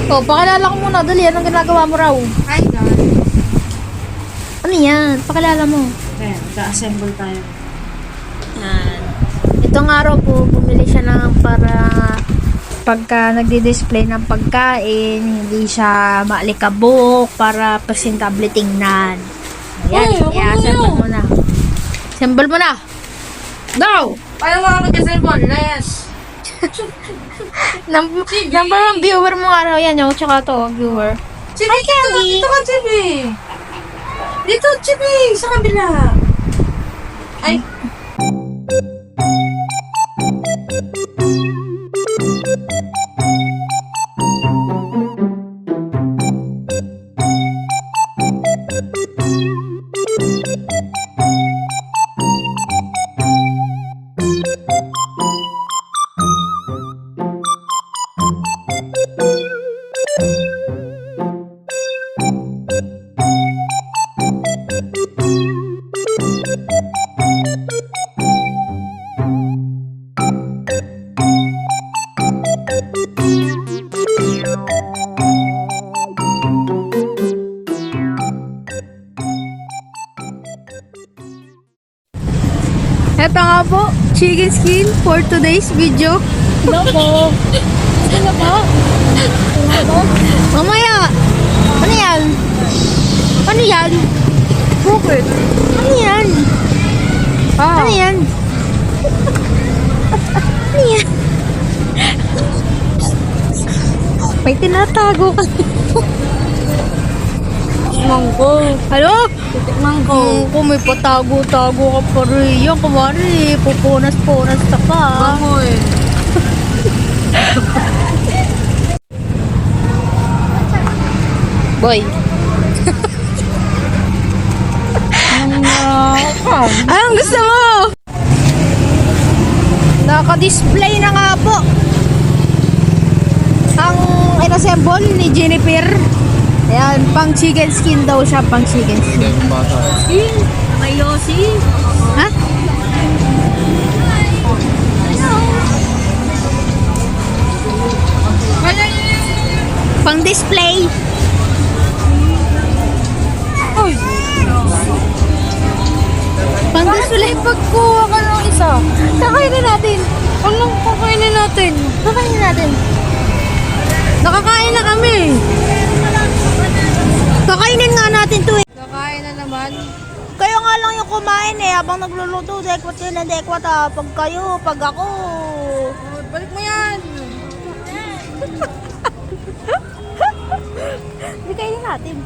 Oh, pakilala ko muna. Dali, anong ginagawa mo raw? Hi guys. Ano yan? Pakilala mo. Ayan, ka-assemble tayo. Yan. Itong araw po, bumili siya ng para pagka nagdi-display ng pagkain, hindi siya maalikabok para presentable tingnan. Ayan, Uy, ako i-assemble mo na. Assemble mo na! Go! Paano mga mag-assemble? Yes. Number ng viewer mo araw yan, yung tsaka to, viewer. Chibi, Hi, Candy! Dito ka, Chibi. Dito, Chibi. Sa kabila. Ay. Ito nga po, chicken skin for today's video. Ano po? Ano po? Ano po? Mamaya! Ano yan? Ano yan? Bakit? Ano yan? Ano yan? Ano yan? May tinatago ka. Tikman ko. Ano? Tikman ko. Kung may patago-tago ka pa rin yan, kumari, pupunas-punas ka pa. Bango eh. Boy. Anong gusto mo? Naka-display na nga po ang inassemble ni Jennifer. Ayan, pang chicken skin daw siya, pang chicken skin. Skin. May yosi. Ha? Pang display. Uy. Pang display. Pagkuha ka ng isa. Kakainin natin. Anong kakainin natin? Kakainin natin. Nakakain na kami. Kakainin nga natin to eh. Kakain na naman. Kayo nga lang yung kumain eh. Habang nagluluto, dekwat kayo ng dekwat ah. Pag kayo, pag ako. Oh, balik mo yan. Hindi kainin natin.